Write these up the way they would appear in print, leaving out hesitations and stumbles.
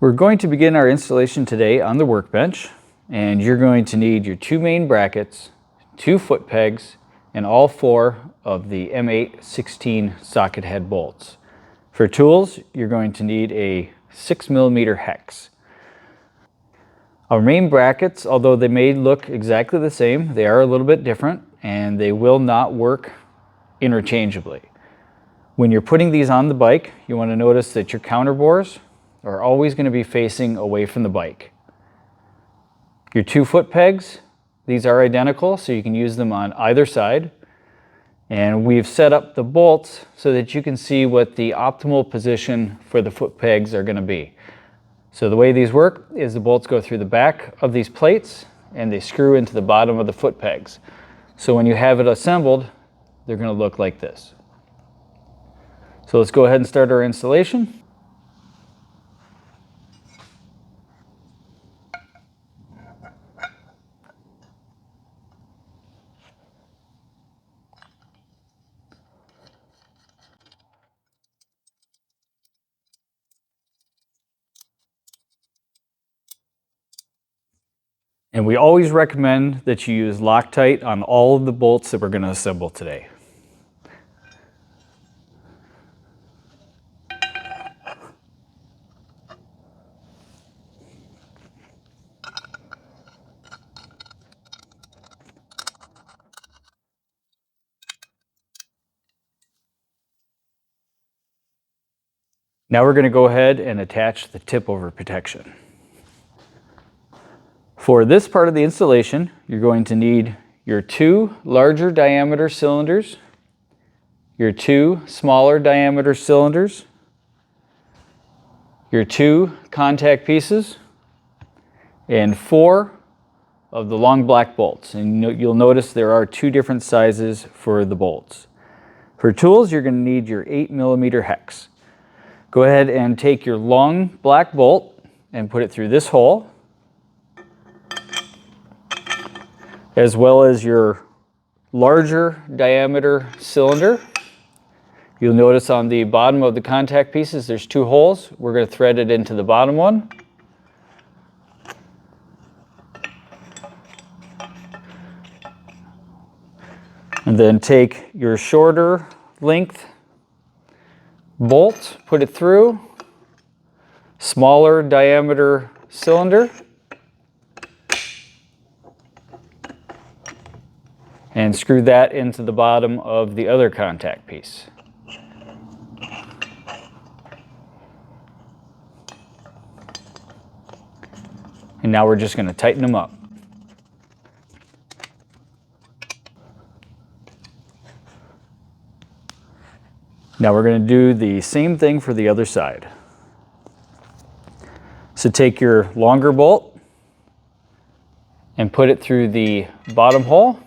We're going to begin our installation today on the workbench, and you're going to need your two main brackets, two foot pegs, and all four of the M8 16 socket head bolts. For tools, you're going to need a 6mm hex. Our main brackets, although they may look exactly the same, they are a little bit different and they will not work interchangeably. When you're putting these on the bike, you want to notice that your counter bores are always going to be facing away from the bike. Your 2 foot pegs, these are identical, so you can use them on either side. And we've set up the bolts so that you can see what the optimal position for the foot pegs are going to be. So the way these work is the bolts go through the back of these plates and they screw into the bottom of the foot pegs. So when you have it assembled, they're going to look like this. So let's go ahead and start our installation. And we always recommend that you use Loctite on all of the bolts that we're going to assemble today. Now we're going to go ahead and attach the tip over protection. For this part of the installation, you're going to need your two larger diameter cylinders, your two smaller diameter cylinders, your two contact pieces, and 4 of the long black bolts. And you'll notice there are 2 different sizes for the bolts. For tools, you're going to need your 8mm hex. Go ahead and take your long black bolt and put it through this hole, as well as your larger diameter cylinder. You'll notice on the bottom of the contact pieces there's 2 holes. We're going to thread it into the bottom one. And then take your shorter length bolt, put it through, smaller diameter cylinder, and screw that into the bottom of the other contact piece. And now we're just going to tighten them up. Now we're going to do the same thing for the other side. So take your longer bolt and put it through the bottom hole,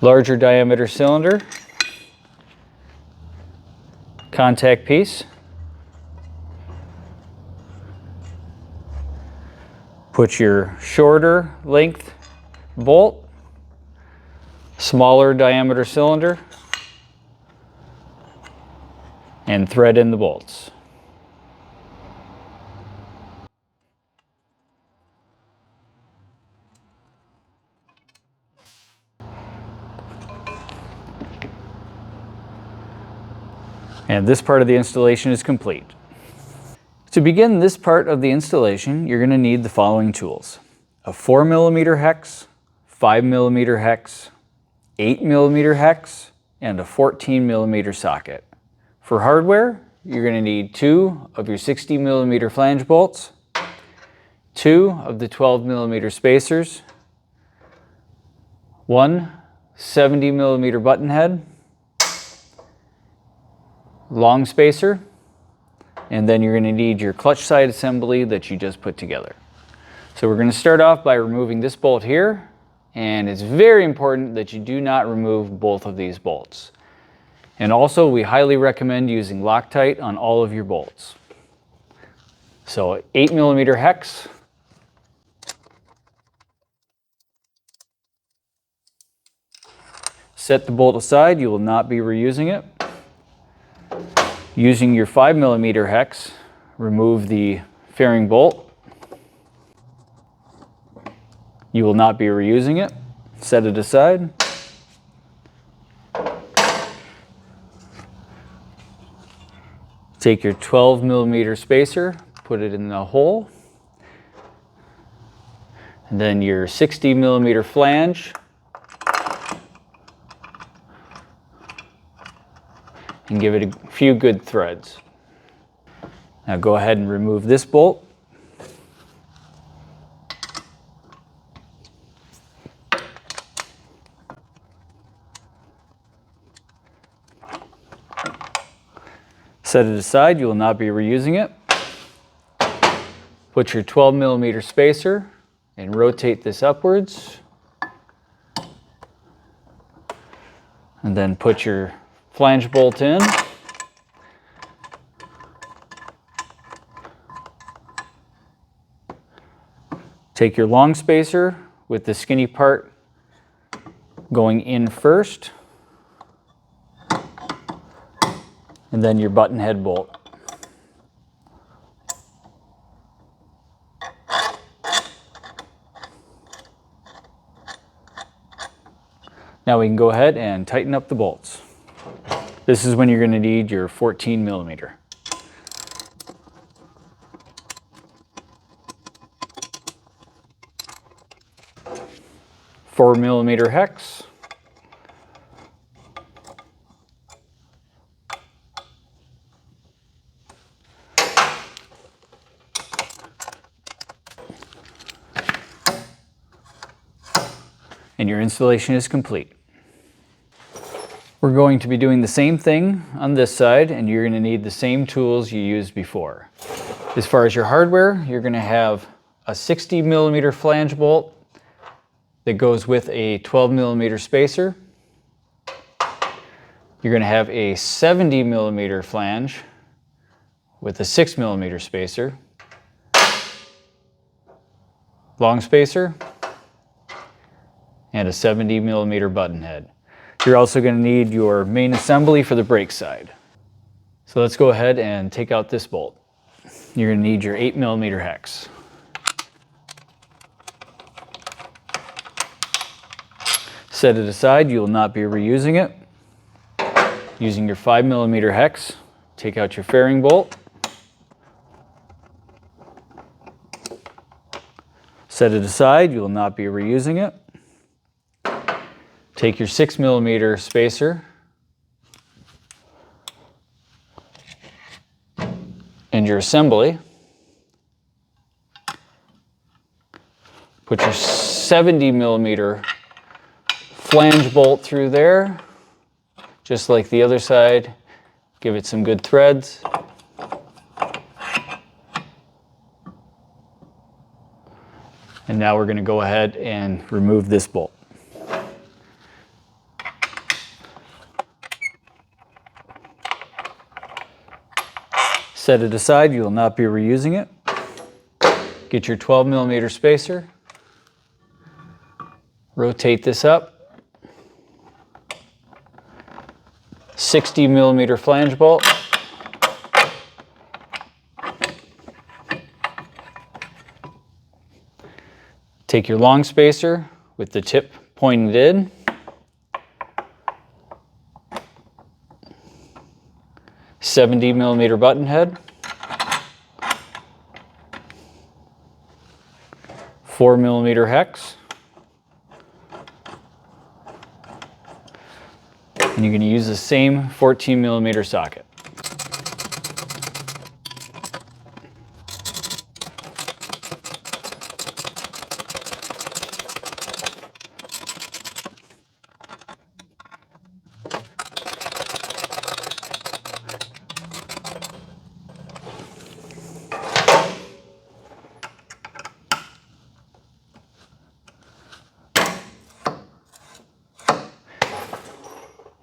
larger diameter cylinder, contact piece, put your shorter length bolt, smaller diameter cylinder, and thread in the bolts. And this part of the installation is complete. To begin this part of the installation, you're going to need the following tools: a 4mm hex, 5mm hex, 8mm hex, and a 14mm socket. For hardware, you're going to need 2 of your 60mm flange bolts, 2 of the 12mm spacers, 1 70mm button head, long spacer, and then you're going to need your clutch side assembly that you just put together. So we're going to start off by removing this bolt here, and it's very important that you do not remove both of these bolts. And also, we highly recommend using Loctite on all of your bolts. So 8mm hex, set the bolt aside, you will not be reusing it. Using your 5mm hex, remove the fairing bolt. You will not be reusing it. Set it aside. Take your 12mm spacer, put it in the hole, and then your 60mm flange, and give it a few good threads. Now go ahead and remove this bolt. Set it aside, you will not be reusing it. Put your 12mm spacer and rotate this upwards. And then put your flange bolt in. Take your long spacer with the skinny part going in first, and then your button head bolt. Now we can go ahead and tighten up the bolts. This is when you're going to need your 14mm. 4mm hex. And your installation is complete. We're going to be doing the same thing on this side, and you're going to need the same tools you used before. As far as your hardware, you're going to have a 60mm flange bolt that goes with a 12mm spacer. You're going to have a 70mm flange with a 6mm spacer, long spacer, and a 70mm button head. You're also going to need your main assembly for the brake side. So let's go ahead and take out this bolt. You're going to need your 8mm hex. Set it aside, you will not be reusing it. Using your 5mm hex, take out your fairing bolt. Set it aside, you will not be reusing it. Take your 6mm spacer and your assembly. Put your 70mm flange bolt through there, just like the other side. Give it some good threads. And now we're going to go ahead and remove this bolt. Set it aside, you will not be reusing it. Get your 12mm spacer. Rotate this up. 60mm flange bolt. Take your long spacer with the tip pointed in. $70mm button head, 4mm hex, and you're going to use the same 14mm socket.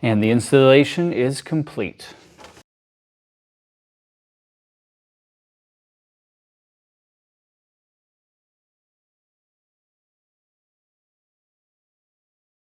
And the installation is complete.